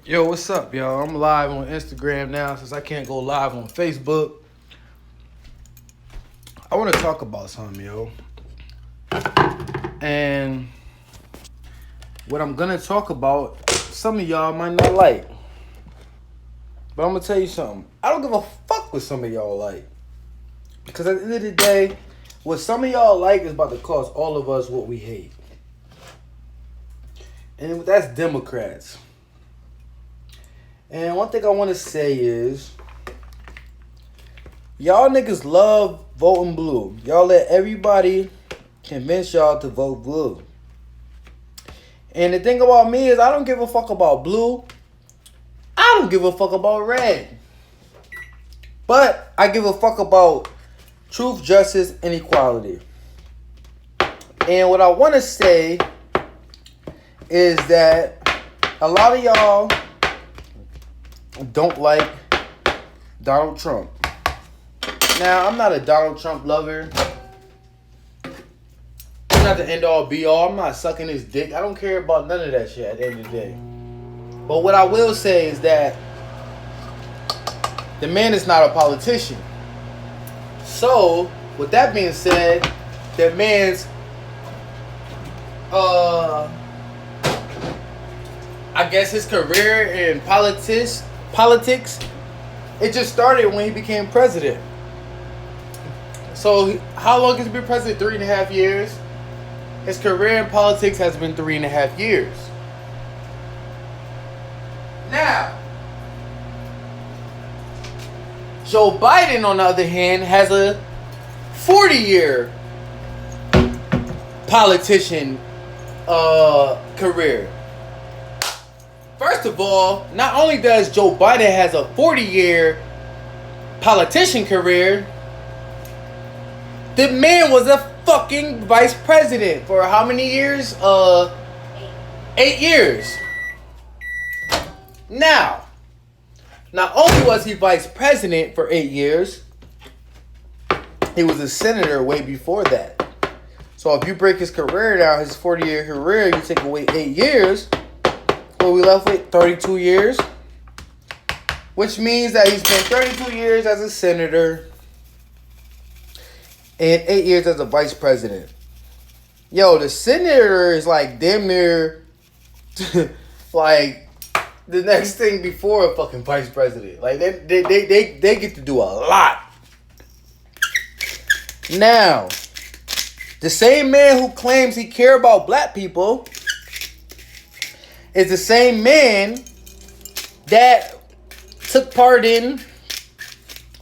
Yo, what's up, y'all? I'm live on Instagram now since I can't go live on Facebook. I want to talk about something, yo. And what I'm going to talk about, some of y'all might not like. But I'm going to tell you something. I don't give a fuck what some of y'all like. Because at the end of the day, what some of y'all like is about to cost all of us what we hate. And that's Democrats. And one thing I want to say is, y'all niggas love voting blue. Y'all let everybody convince y'all to vote blue. And the thing about me is, I don't give a fuck about blue. I don't give a fuck about red. But I give a fuck about truth, justice, and equality. And what I want to say is that a lot of y'all don't like Donald Trump. Now, I'm not a Donald Trump lover. I'm not the end all be all. I'm not sucking his dick. I don't care about none of that shit at the end of the day. But what I will say is that the man is not a politician. So, with that being said, that man's I guess his career in politics, it just started when he became president. So, how long has he been president? 3.5 years. His career in politics has been 3.5 years. Now, Joe Biden, on the other hand, has a 40-year politician career. First of all, not only does Joe Biden has a 40-year politician career, the man was a fucking vice president for how many years? 8 years. Now, not only was he vice president for 8 years, he was a senator way before that. So if you break his career down, his 40-year career, you take away 8 years, what we left with? 32 years. Which means that he spent 32 years as a senator and 8 years as a vice president. Yo, the senator is like damn near like the next thing before a fucking vice president. Like they get to do a lot. Now, the same man who claims he care about black people is the same man that took part in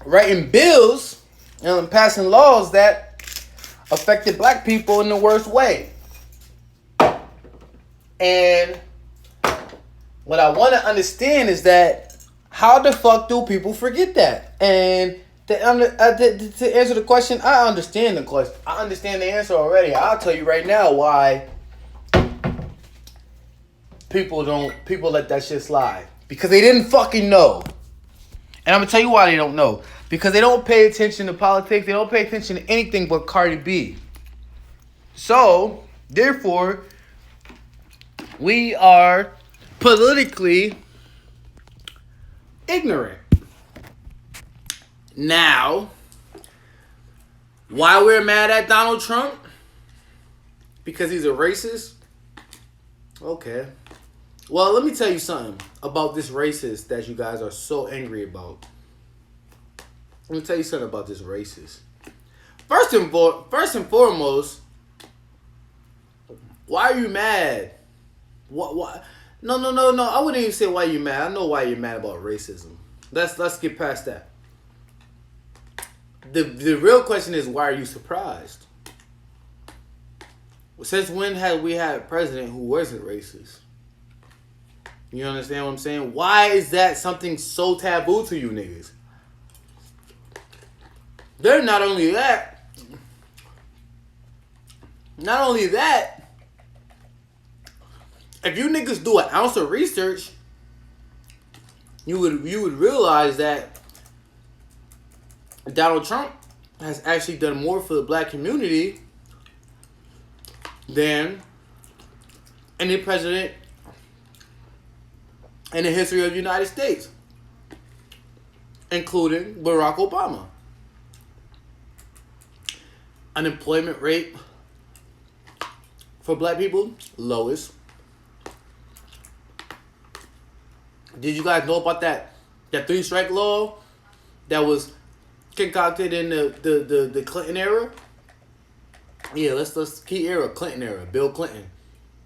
writing bills and passing laws that affected black people in the worst way. And what I want to understand is that how the fuck do people forget that? And to answer the question, I understand the question. I understand the answer already. I'll tell you right now why people let that shit slide. Because they didn't fucking know. And I'm going to tell you why they don't know. Because they don't pay attention to politics. They don't pay attention to anything but Cardi B. So, therefore, we are politically ignorant. Now, why we're mad at Donald Trump? Because he's a racist? Okay. Well, let me tell you something about this racist that you guys are so angry about. Let me tell you something about this racist. First and foremost, why are you mad? What? No. I wouldn't even say why you mad. I know why you're mad about racism. Let's get past that. The real question is, why are you surprised? Since when have we had a president who wasn't racist? You understand what I'm saying? Why is that something so taboo to you niggas? They're not only that, if you niggas do an ounce of research, you would realize that Donald Trump has actually done more for the black community than any president in the history of the United States, including Barack Obama. Unemployment rate for black people, lowest. Did you guys know about that 3-strike law that was concocted in the Clinton era? Yeah, let's key era, Clinton era, Bill Clinton.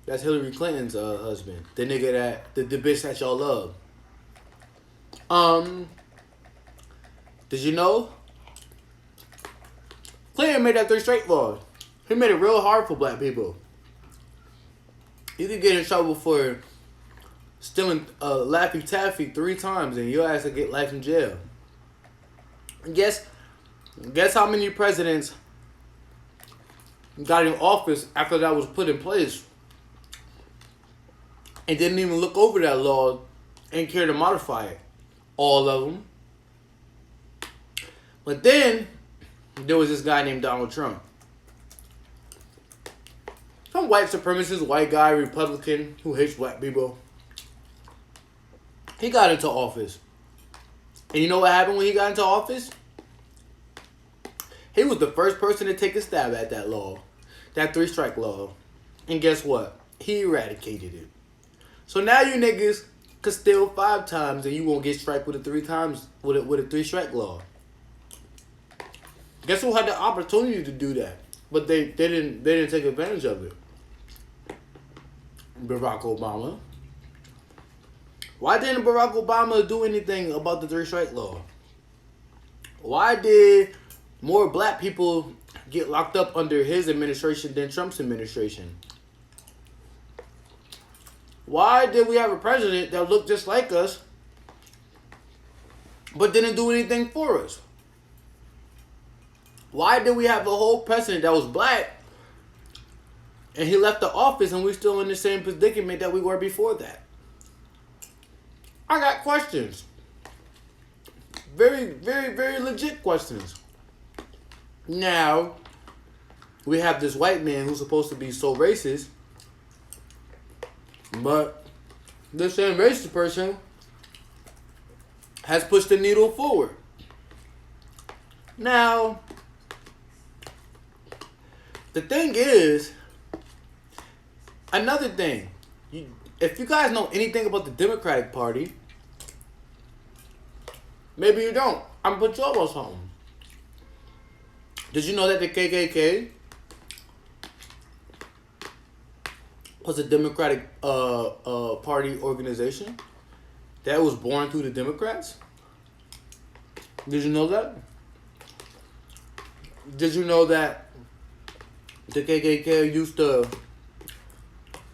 That's Hillary Clinton's husband. The nigga that the bitch that y'all love. Did you know? Clinton made that 3-strike law. He made it real hard for black people. You could get in trouble for stealing Laffy Taffy 3 times and your ass will get life in jail. And guess how many presidents got in office after that was put in place and didn't even look over that law and care to modify it? All of them. But then there was this guy named Donald Trump. Some white supremacist, white guy, Republican, who hates black people. He got into office. And you know what happened when he got into office? He was the first person to take a stab at that law. That 3-strike law. And guess what? He eradicated it. So now you niggas could steal 5 times and you won't get striked with a 3 times with a 3-strike law. Guess who had the opportunity to do that? But they didn't take advantage of it. Barack Obama. Why didn't Barack Obama do anything about the 3-strike law? Why did more black people get locked up under his administration than Trump's administration? Why did we have a president that looked just like us but didn't do anything for us? Why did we have a whole president that was black and he left the office and we're still in the same predicament that we were before that? I got questions. Very, very, very legit questions. Now, we have this white man who's supposed to be so racist, but this same racist person has pushed the needle forward. Now, the thing is, another thing, if you guys know anything about the Democratic Party, maybe you don't. I'm gonna put you up on something. Did you know that the KKK was a Democratic Party organization that was born through the Democrats? Did you know that? Did you know that the KKK used to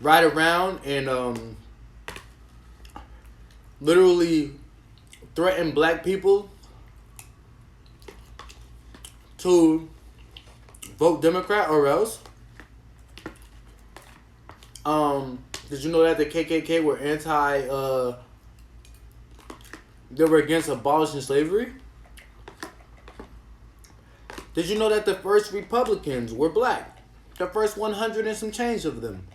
ride around and literally threaten black people to vote Democrat or else? Did you know that the KKK were they were against abolishing slavery? Did you know that the first Republicans were black? The first 100 and some change of them.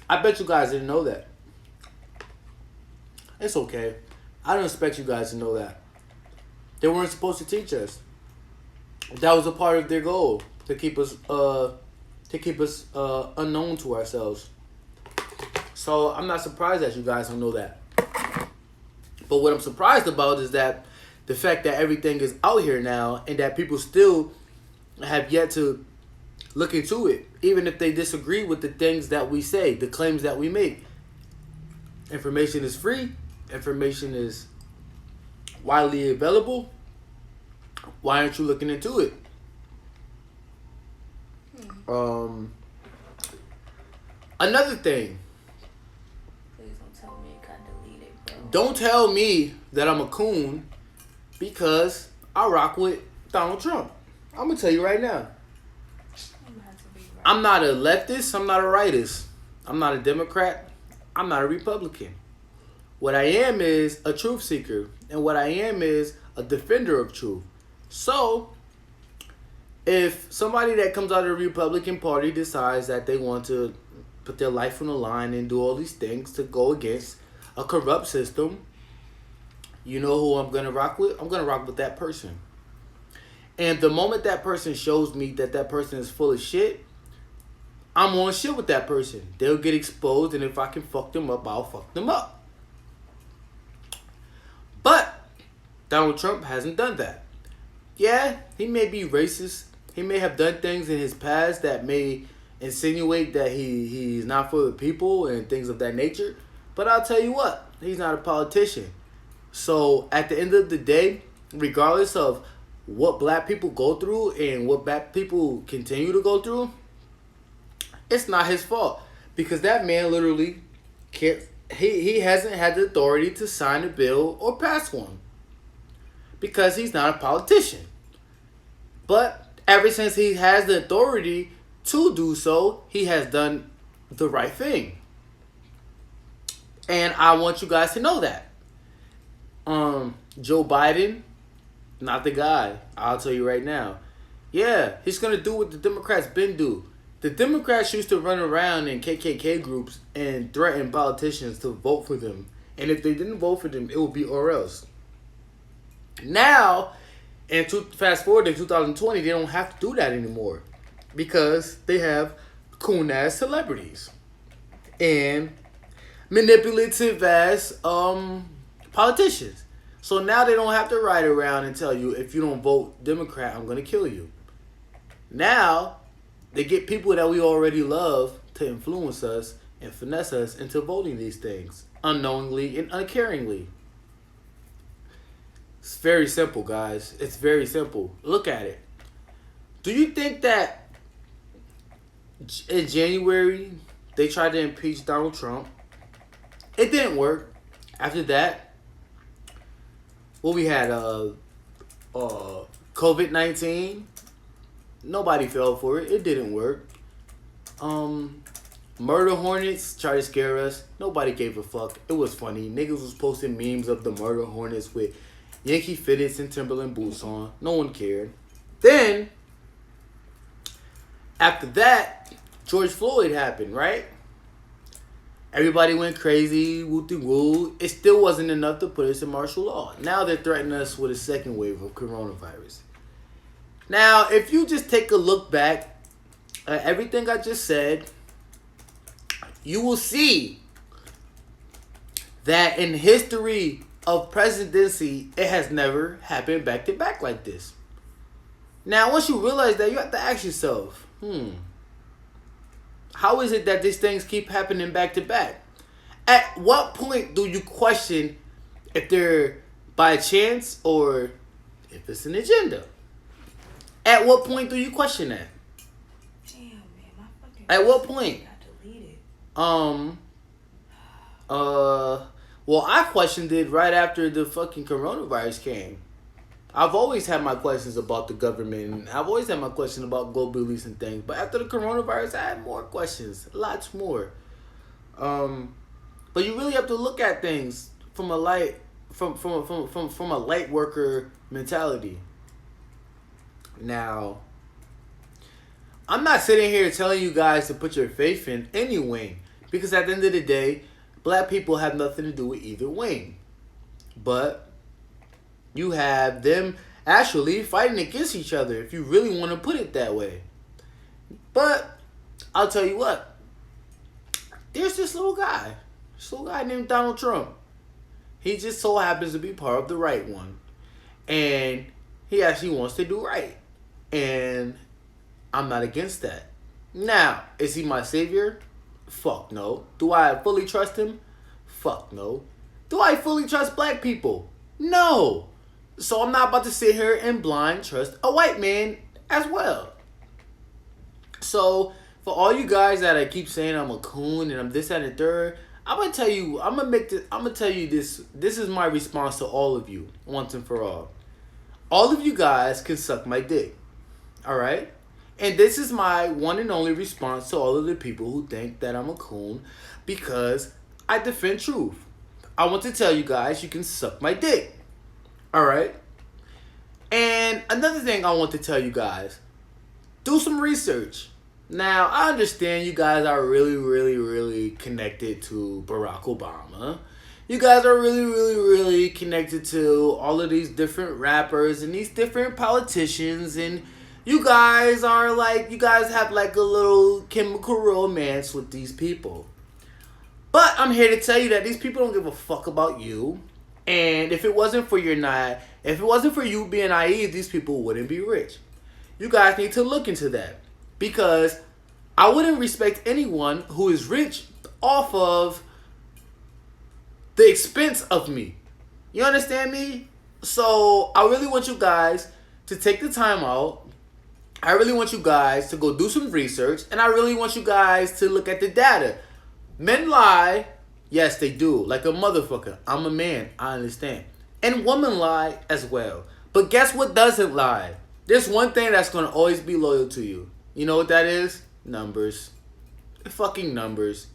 I bet you guys didn't know that. It's okay. I don't expect you guys to know that. They weren't supposed to teach us. That was a part of their goal, to keep us unknown to ourselves. So I'm not surprised that you guys don't know that. But what I'm surprised about is that the fact that everything is out here now and that people still have yet to look into it, even if they disagree with the things that we say, the claims that we make. Information is free. Information is widely available. Why aren't you looking into it? Another thing. Please don't tell me it got deleted, bro. Don't tell me that I'm a coon because I rock with Donald Trump. I'm going to tell you right now. I'm not a leftist. I'm not a rightist. I'm not a Democrat. I'm not a Republican. What I am is a truth seeker. And what I am is a defender of truth. So, if somebody that comes out of the Republican Party decides that they want to put their life on the line and do all these things to go against a corrupt system, you know who I'm gonna rock with? I'm gonna rock with that person. And the moment that person shows me that that person is full of shit, I'm on shit with that person. They'll get exposed, and if I can fuck them up, I'll fuck them up. But Donald Trump hasn't done that. Yeah, he may be racist. He may have done things in his past that may insinuate that he's not for the people and things of that nature. But I'll tell you what, he's not a politician. So at the end of the day, regardless of what black people go through and what black people continue to go through, it's not his fault. Because that man literally can't, he hasn't had the authority to sign a bill or pass one. Because he's not a politician. But ever since he has the authority to do so, he has done the right thing. And I want you guys to know that. Joe Biden, not the guy. I'll tell you right now. Yeah, he's going to do what the Democrats been do. The Democrats used to run around in KKK groups and threaten politicians to vote for them. And if they didn't vote for them, it would be or else. Now, fast forward to 2020, they don't have to do that anymore. Because they have coon-ass celebrities. And manipulative-ass politicians. So now they don't have to ride around and tell you, if you don't vote Democrat, I'm going to kill you. Now, they get people that we already love to influence us and finesse us into voting these things. Unknowingly and uncaringly. It's very simple, guys. It's very simple. Look at it. Do you think that in January they tried to impeach Donald Trump? It didn't work. After that, what we had, COVID-19. Nobody fell for it. It didn't work. Murder hornets tried to scare us. Nobody gave a fuck. It was funny. Niggas was posting memes of the murder hornets with Yankee fitteds and Timberland boots on. No one cared. Then, after that, George Floyd happened, right? Everybody went crazy, woo-de-woo. It still wasn't enough to put us in martial law. Now they're threatening us with a second wave of coronavirus. Now, if you just take a look back at everything I just said, you will see that in history of presidency, it has never happened back to back like this. Now, once you realize that, you have to ask yourself, how is it that these things keep happening back to back? At what point do you question if they're by chance or if it's an agenda? At what point do you question that? Damn, man, my fucking. At what point? Got deleted. Well, I questioned it right after the fucking coronavirus came. I've always had my questions about the government. And I've always had my questions about global elites and things. But after the coronavirus, I had more questions. Lots more. But you really have to look at things from a light from a light worker mentality. Now, I'm not sitting here telling you guys to put your faith in any wing. Because at the end of the day, black people have nothing to do with either wing. But you have them actually fighting against each other, if you really want to put it that way. But I'll tell you what. There's this little guy named Donald Trump. He just so happens to be part of the right one. And he actually wants to do right. And I'm not against that. Now, is he my savior? Fuck no. Do I fully trust him? Fuck no. Do I fully trust black people? No. So I'm not about to sit here and blind trust a white man as well. So for all you guys that I keep saying I'm a coon and I'm this and the third, I'm gonna tell you this. This is my response to all of you, once and for all. All of you guys can suck my dick. Alright? And this is my one and only response to all of the people who think that I'm a coon, because I defend truth. I want to tell you guys you can suck my dick. Alright? And another thing I want to tell you guys, do some research. Now, I understand you guys are really, really, really connected to Barack Obama. you guys are really, really, really connected to all of these different rappers and these different politicians, and you guys are like, you guys have like a little chemical romance with these people. But I'm here to tell you that these people don't give a fuck about you. And if it wasn't for you being naive, these people wouldn't be rich. You guys need to look into that. Because I wouldn't respect anyone who is rich off of the expense of me. You understand me? So I really want you guys to take the time out. I really want you guys to go do some research. And I really want you guys to look at the data. Men lie. Yes, they do. Like a motherfucker. I'm a man. I understand. And women lie as well. But guess what doesn't lie? There's one thing that's going to always be loyal to you. You know what that is? Numbers. Fucking numbers.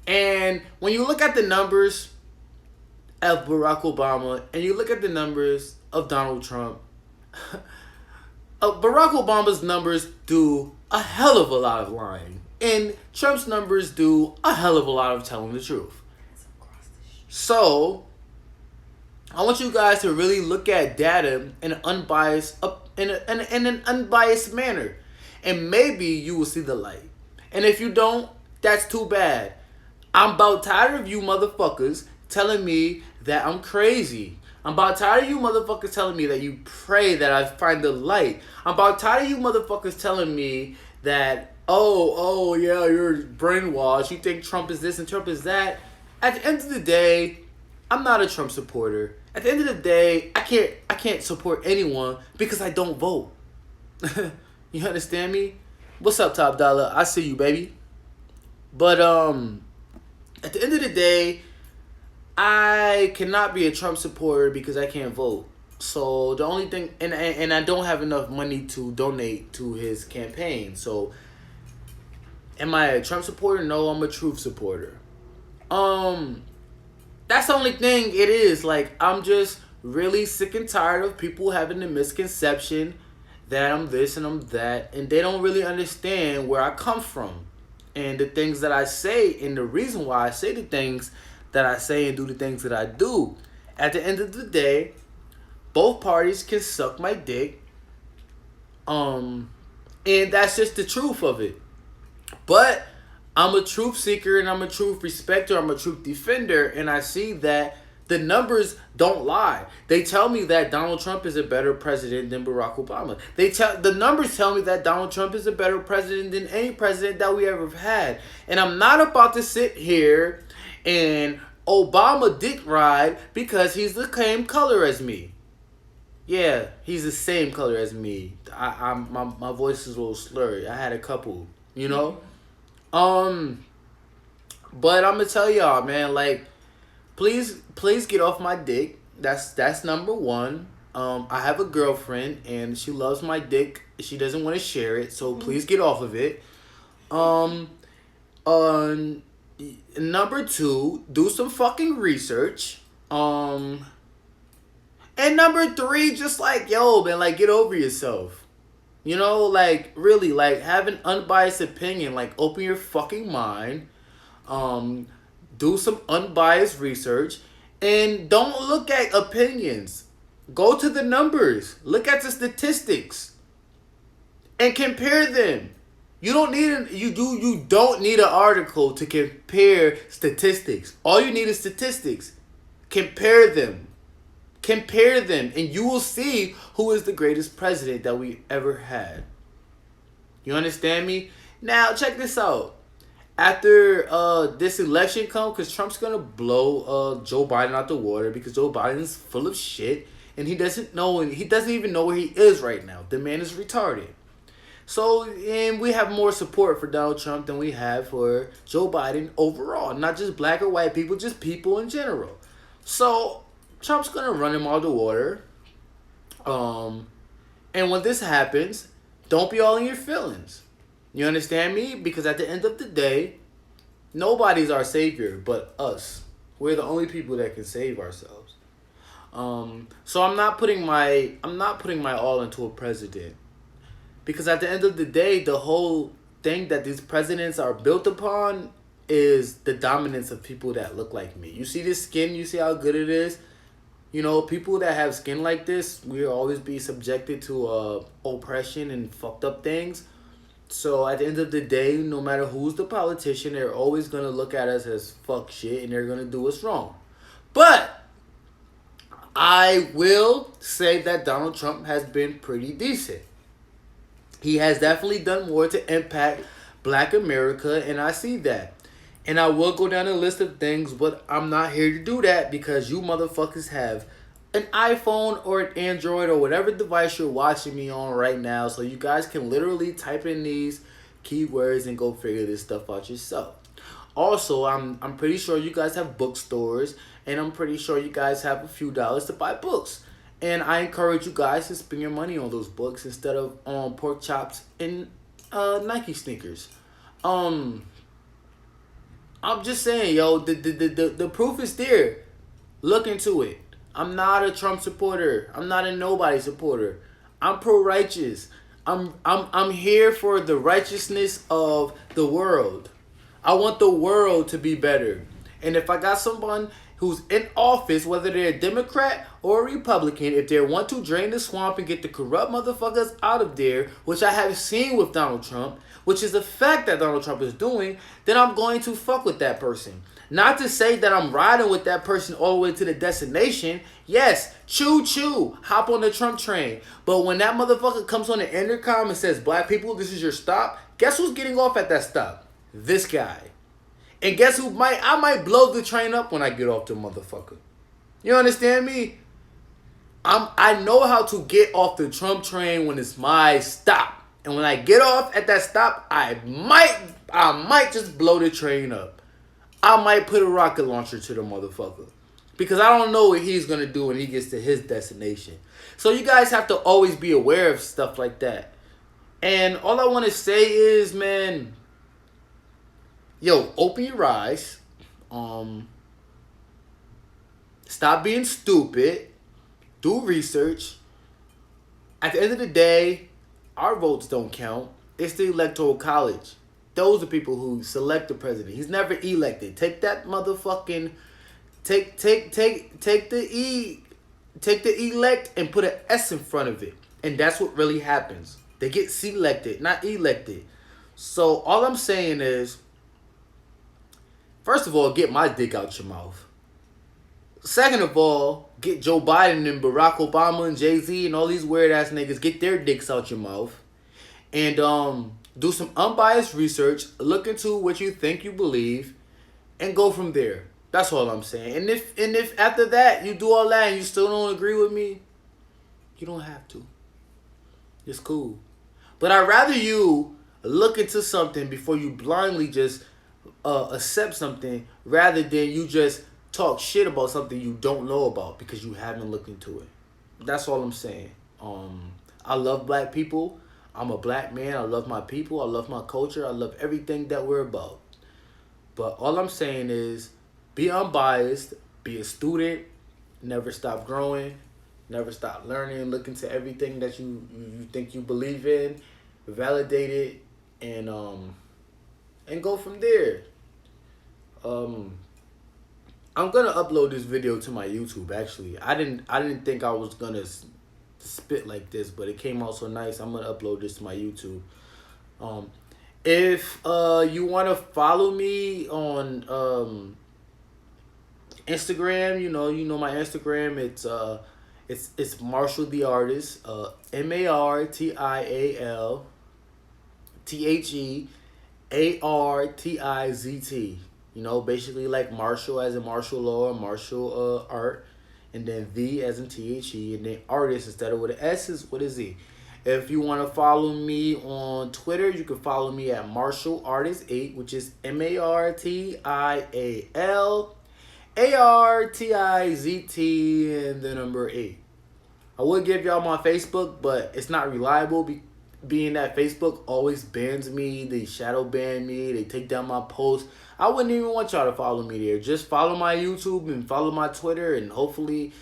And when you look at the numbers of Barack Obama and you look at the numbers of Donald Trump, Barack Obama's numbers do a hell of a lot of lying. And Trump's numbers do a hell of a lot of telling the truth. So, I want you guys to really look at data in an unbiased, in an unbiased manner. And maybe you will see the light. And if you don't, that's too bad. I'm about tired of you motherfuckers telling me that I'm crazy. I'm about tired of you motherfuckers telling me that you pray that I find the light. I'm about tired of you motherfuckers telling me that, oh yeah, you're brainwashed. You think Trump is this and Trump is that. At the end of the day, I'm not a Trump supporter. At the end of the day, I can't support anyone because I don't vote. You understand me? What's up, Top Dollar? I see you, baby. But at the end of the day, I cannot be a Trump supporter because I can't vote. So the only thing, and I don't have enough money to donate to his campaign. So am I a Trump supporter? No, I'm a Truth supporter. That's the only thing it is. Like, I'm just really sick and tired of people having the misconception that I'm this and I'm that, and they don't really understand where I come from and the things that I say and the reason why I say the things that I say and do the things that I do. At the end of the day, both parties can suck my dick. And that's just the truth of it. But I'm a truth seeker and I'm a truth respecter. I'm a truth defender. And I see that the numbers don't lie. They tell me that Donald Trump is a better president than Barack Obama. The numbers tell me that Donald Trump is a better president than any president that we ever had. And I'm not about to sit here and Obama dick ride because he's the same color as me. Yeah, he's the same color as me. My voice is a little slurry. I had a couple, you know? But I'm gonna tell y'all, man, like, please get off my dick. That's number one. I have a girlfriend and she loves my dick. She doesn't want to share it, so please get off of it. Number two, do some fucking research. And number three, just like, yo, man, like, get over yourself. You know, like, really, like, have an unbiased opinion. Like, open your fucking mind. Do some unbiased research. And don't look at opinions. Go to the numbers. Look at the statistics. And compare them. You don't need an article to compare statistics. All you need is statistics. Compare them. Compare them, and you will see who is the greatest president that we ever had. You understand me? Now, check this out. After this election comes, because Trump's going to blow Joe Biden out the water because Joe Biden's full of shit, and he doesn't even know where he is right now. The man is retarded. So, and we have more support for Donald Trump than we have for Joe Biden overall. Not just black or white people, just people in general. So, Trump's going to run him out of the water. And when this happens, don't be all in your feelings. You understand me? Because at the end of the day, nobody's our savior but us. We're the only people that can save ourselves. So I'm not putting my all into a president. Because at the end of the day, the whole thing that these presidents are built upon is the dominance of people that look like me. You see this skin, you see how good it is? You know, people that have skin like this, we'll always be subjected to oppression and fucked up things. So at the end of the day, no matter who's the politician, they're always going to look at us as fuck shit and they're going to do us wrong. But I will say that Donald Trump has been pretty decent. He has definitely done more to impact Black America, and I see that. And I will go down a list of things, but I'm not here to do that because you motherfuckers have an iPhone or an Android or whatever device you're watching me on right now, so you guys can literally type in these keywords and go figure this stuff out yourself. Also, I'm pretty sure you guys have bookstores, and I'm pretty sure you guys have a few dollars to buy books. And I encourage you guys to spend your money on those books instead of on pork chops and Nike sneakers. I'm just saying, yo, the proof is there. Look into it. I'm not a Trump supporter. I'm not a nobody supporter. I'm pro-righteous. I'm here for the righteousness of the world. I want the world to be better. And if I got someone who's in office, whether they're a Democrat or a Republican, if they want to drain the swamp and get the corrupt motherfuckers out of there, which I have seen with Donald Trump, which is the fact that Donald Trump is doing, then I'm going to fuck with that person. Not to say that I'm riding with that person all the way to the destination. Yes, choo-choo, hop on the Trump train. But when that motherfucker comes on the intercom and says, Black people, this is your stop, guess who's getting off at that stop? This guy. And guess who I might blow the train up when I get off the motherfucker. You understand me? I know how to get off the Trump train when it's my stop. And when I get off at that stop, I might just blow the train up. I might put a rocket launcher to the motherfucker. Because I don't know what he's going to do when he gets to his destination. So you guys have to always be aware of stuff like that. And all I want to say is, man, yo, open your eyes. Stop being stupid. Do research. At the end of the day, our votes don't count. It's the Electoral College. Those are people who select the president. He's never elected. Take that motherfucking take the elect and put an S in front of it. And that's what really happens. They get selected, not elected. So all I'm saying is, first of all, get my dick out your mouth. Second of all, get Joe Biden and Barack Obama and Jay-Z and all these weird ass niggas, get their dicks out your mouth. And do some unbiased research, look into what you think you believe, and go from there. That's all I'm saying. And if after that you do all that and you still don't agree with me, you don't have to. It's cool. But I'd rather you look into something before you blindly just accept something, rather than you just talk shit about something you don't know about because you haven't looked into it. That's all I'm saying. I love Black people. I'm a Black man. I love my people. I love my culture. I love everything that we're about. But all I'm saying is, be unbiased. Be a student. Never stop growing. Never stop learning. Look into everything that you think you believe in. Validate it. And go from there. I'm gonna upload this video to my YouTube. Actually, I didn't think I was gonna spit like this, but it came out so nice. I'm gonna upload this to my YouTube. If you want to follow me on Instagram, you know my Instagram. It's MartialTheArtizt. MartialTheArtizt. You know, basically like martial as in martial law, martial art, and then the as in THE, and then artist instead of with an S is with a Z. If you want to follow me on Twitter, you can follow me at MartialArtizt8, which is MartialArtizt and the number 8. I would give y'all my Facebook, but it's not reliable being that Facebook always bans me. They shadow ban me. They take down my posts. I wouldn't even want y'all to follow me there. Just follow my YouTube and follow my Twitter, and hopefully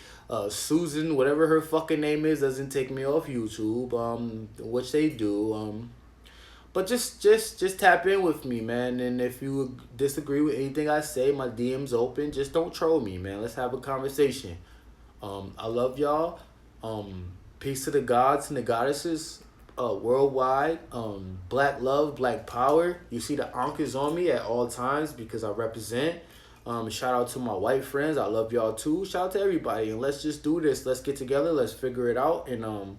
Susan, whatever her fucking name is, doesn't take me off YouTube, which they do. But just tap in with me, man. And if you disagree with anything I say, my DM's open. Just don't troll me, man. Let's have a conversation. I love y'all. Peace to the gods and the goddesses worldwide. Black love, black power. You see the anchors on me at all times because I represent. Shout out to my white friends. I love y'all too. Shout out to everybody. And let's just do this. Let's get together. Let's figure it out. And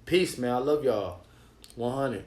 peace, man. I love y'all. 100.